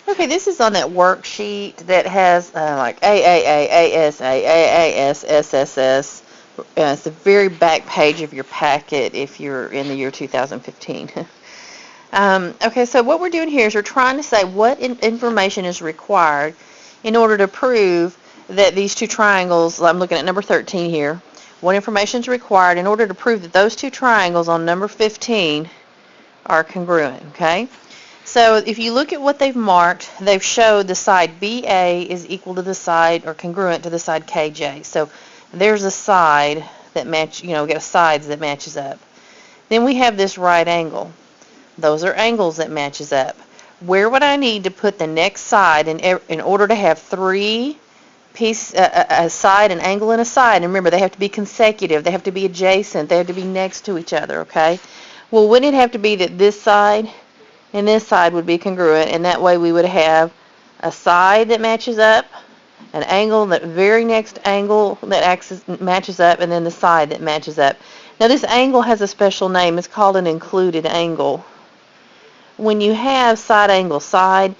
Okay, this is on that worksheet that has like AAA, ASA, AAS SSS. It's the very back page of your packet if you're in the year 2015. Okay, so what we're doing here is we're trying to say what information is required in order to prove that these two triangles, I'm looking at number 13 here, what information is required in order to prove that those two triangles on number 15 are congruent, okay? So if you look at what they've marked, they've showed the side BA is equal to the side or congruent to the side KJ. So there's a side that match, we got sides that matches up. Then we have this right angle. Those are angles that matches up. Where would I need to put the next side in order to have three pieces, a side, an angle, and a side? And remember, they have to be consecutive. They have to be adjacent. They have to be next to each other, okay? Well, wouldn't it have to be that this side and this side would be congruent, and that way we would have a side that matches up, an angle, that very next angle that matches up, and then the side that matches up. Now this angle has a special name. It's called an included angle. When you have side angle side,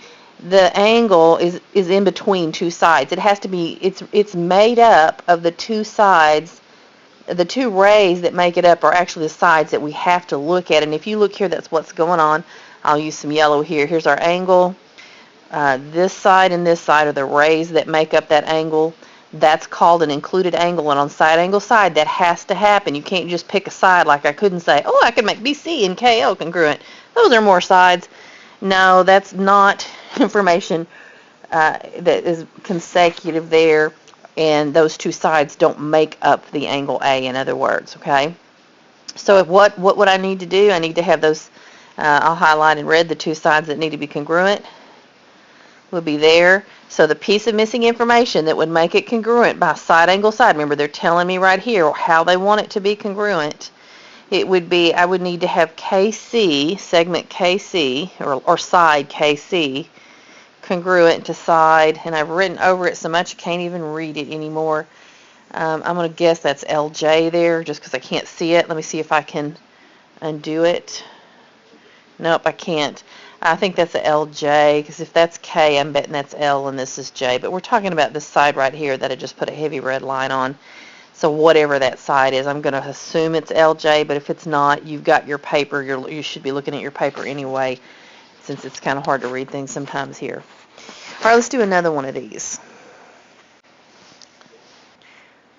the angle is in between two sides. It has to be, it's made up of the two sides. The two rays that make it up are actually the sides that we have to look at. And if you look here, that's what's going on. I'll use some yellow here. Here's our angle. This side and this side are the rays that make up that angle. That's called an included angle. And on side angle side, that has to happen. You can't just pick a side like I couldn't say, oh, I can make BC and KO congruent. Those are more sides. No, that's not information that is consecutive there. And those two sides don't make up the angle A, in other words, okay? So what would I need to do? I need to have those, I'll highlight in red the two sides that need to be congruent would be there. So the piece of missing information that would make it congruent by side angle side, remember they're telling me right here how they want it to be congruent. It would be, I would need to have KC, segment KC, or side KC, congruent to side, and I've written over it so much I can't even read it anymore. I'm going to guess that's LJ there just because I can't see it. Let me see if I can undo it. Nope, I can't. I think that's a LJ because if that's K, I'm betting that's L and this is J. But we're talking about this side right here that I just put a heavy red line on. So whatever that side is, I'm going to assume it's LJ, but if it's not, you've got your paper. You should be looking at your paper anyway, since it's kind of hard to read things sometimes here. All right, let's do another one of these.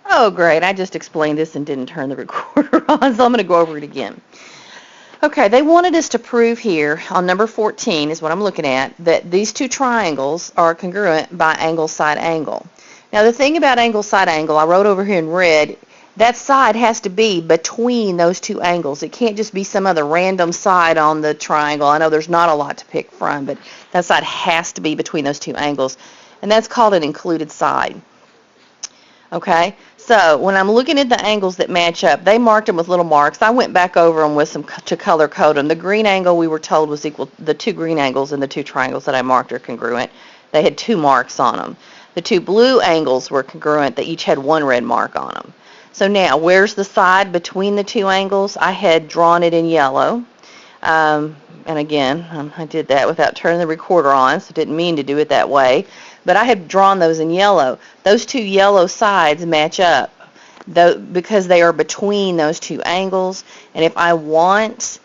Oh, great. I just explained this and didn't turn the recorder on, so I'm going to go over it again. Okay, they wanted us to prove here on number 14 is what I'm looking at, that these two triangles are congruent by angle side angle. Now the thing about angle side angle, I wrote over here in red, that side has to be between those two angles. It can't just be some other random side on the triangle. I know there's not a lot to pick from, but that side has to be between those two angles. And that's called an included side. Okay, so when I'm looking at the angles that match up, they marked them with little marks. I went back over them with some to color code them. The green angle we were told was equal, the two green angles and the two triangles that I marked are congruent. They had 2 marks on them. The 2 blue angles were congruent. They each had 1 red mark on them. So now, where's the side between the 2 angles? I had drawn it in yellow. And again, I did that without turning the recorder on, so didn't mean to do it that way. But I had drawn those in yellow. Those 2 yellow sides match up because they are between those 2 angles. And if I want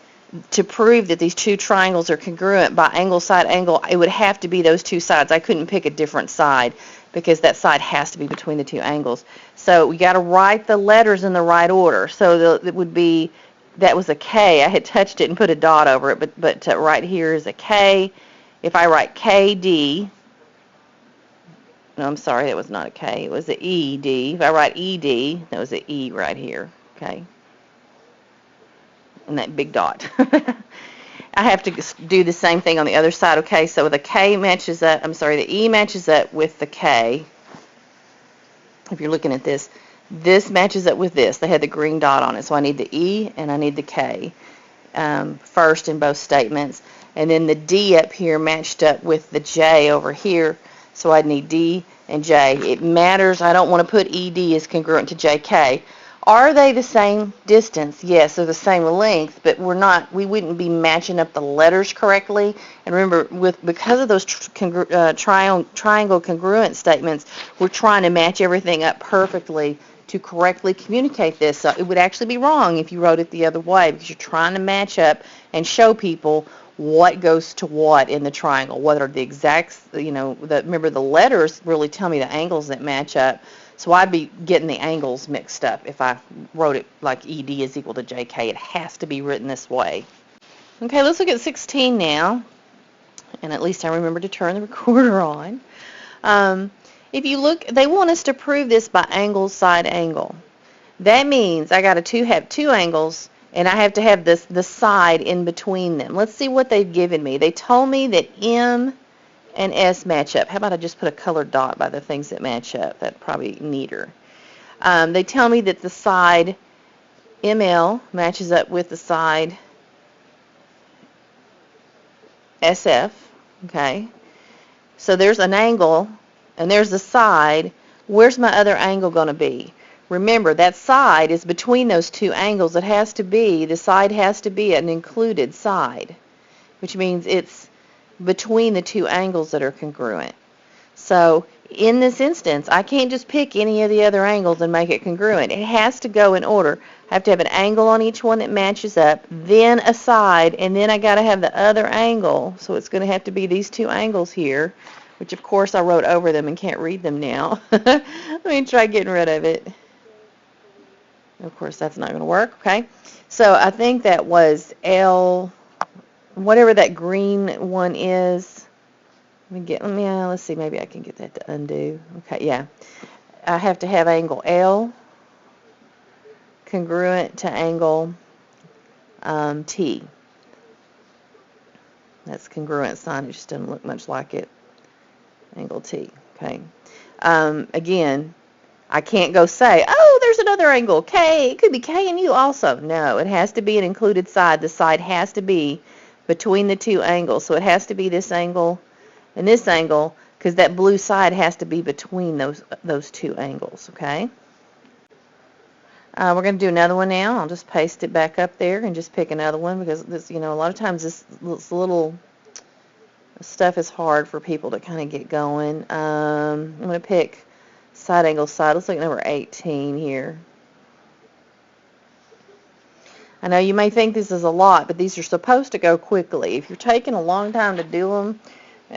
to prove that these 2 triangles are congruent by angle side angle, it would have to be those 2 sides. I couldn't pick a different side because that side has to be between the 2 angles. So we got to write the letters in the right order. So it would be, that was a K. I had touched it and put a dot over it, but right here is a K. If I write KD, no, I'm sorry, that was not a K. It was an ED. If I write ED, that was an E right here, okay? And that big dot. I have to do the same thing on the other side, okay? So the K matches up, the E matches up with the K. If you're looking at this, this matches up with this. They had the green dot on it, so I need the E and I need the K first in both statements. And then the D up here matched up with the J over here, so I'd need D and J. It matters. I don't want to put ED as congruent to JK. Are they the same distance? Yes, they're the same length, but we wouldn't be matching up the letters correctly. And remember, because of those triangle congruent statements, we're trying to match everything up perfectly to correctly communicate this. So it would actually be wrong if you wrote it the other way, because you're trying to match up and show people what goes to what in the triangle. What are the exact, remember the letters really tell me the angles that match up. So I'd be getting the angles mixed up if I wrote it like ED is equal to JK. It has to be written this way. Okay, let's look at 16 now. And at least I remember to turn the recorder on. If you look, they want us to prove this by angle, side angle. That means I got to have two angles, and I have to have the side in between them. Let's see what they've given me. They told me that M and S match up. How about I just put a colored dot by the things that match up? That's probably neater. They tell me that the side ML matches up with the side SF. Okay. So there's an angle, and there's the side. Where's my other angle going to be? Remember, that side is between those two angles. The side has to be an included side, which means it's between the two angles that are congruent. So in this instance, I can't just pick any of the other angles and make it congruent. It has to go in order. I have to have an angle on each one that matches up, then a side, and then I got to have the other angle. So it's going to have to be these two angles here, which of course I wrote over them and can't read them now. Let me try getting rid of it. Of course, that's not going to work. Okay. So I think that was L, whatever that green one is. Let's see, maybe I can get that to undo. Okay, yeah. I have to have angle L congruent to angle T. That's congruent sign. It just doesn't look much like it. Angle T. Okay. Again, I can't go say, oh, there's another angle, K. It could be K and U also. No, it has to be an included side. The side has to be between the two angles. So it has to be this angle and this angle, because that blue side has to be between those two angles, okay? We're going to do another one now. I'll just paste it back up there and just pick another one, because this, a lot of times this little stuff is hard for people to kind of get going. I'm going to pick side angle side. Let's look at number 18 here. I know you may think this is a lot, but these are supposed to go quickly. If you're taking a long time to do them,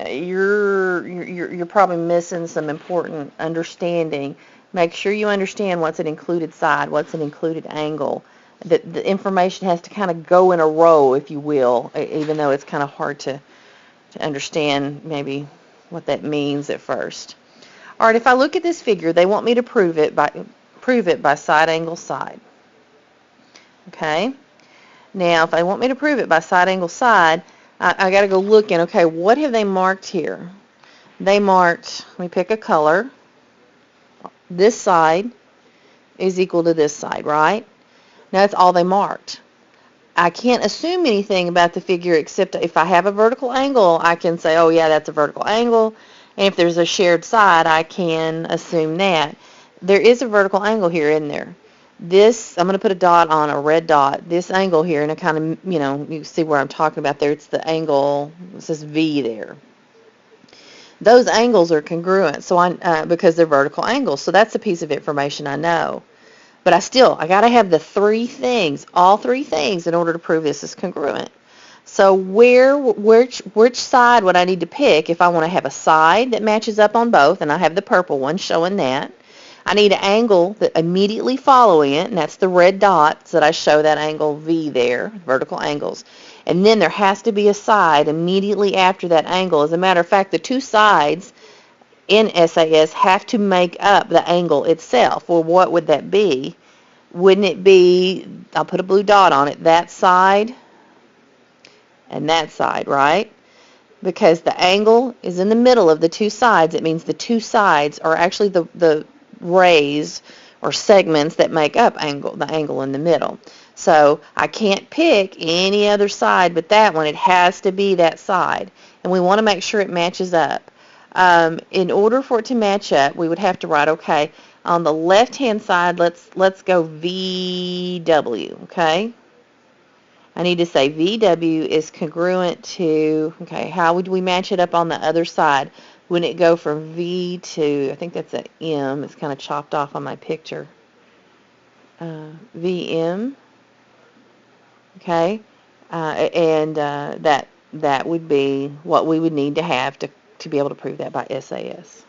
you're probably missing some important understanding. Make sure you understand what's an included side, what's an included angle. The information has to kind of go in a row, if you will, even though it's kind of hard to understand maybe what that means at first. All right, if I look at this figure, they want me to prove it by side angle side. Okay. Now, if they want me to prove it by side angle side, I got to go look in, okay, what have they marked here? They marked, let me pick a color. This side is equal to this side, right? Now, that's all they marked. I can't assume anything about the figure except if I have a vertical angle, I can say, oh, yeah, that's a vertical angle. And if there's a shared side, I can assume that. There is a vertical angle here, isn't there? This, I'm going to put a dot on, a red dot, this angle here, and I kind of, you see where I'm talking about there. It's the angle, it says V there. Those angles are congruent, so because they're vertical angles. So that's a piece of information I know. But I got to have the three things, all three things, in order to prove this is congruent. So which side would I need to pick if I want to have a side that matches up on both, and I have the purple one showing that. I need an angle that immediately following it, and that's the red dots that I show that angle V there, vertical angles. And then there has to be a side immediately after that angle. As a matter of fact, the two sides in SAS have to make up the angle itself. Well, what would that be? Wouldn't it be, I'll put a blue dot on it, that side and that side, right? Because the angle is in the middle of the two sides. It means the two sides are actually the rays or segments that make up the angle in the middle. So I can't pick any other side but that one. It has to be that side. And we want to make sure it matches up. In order for it to match up, we would have to write, okay, On the left-hand side, let's go VW, okay? I need to say VW is congruent to, okay, how would we match it up on the other side? Wouldn't it go from V to, I think that's an M, it's kind of chopped off on my picture. VM, okay? And that would be what we would need to have to be able to prove that by SAS.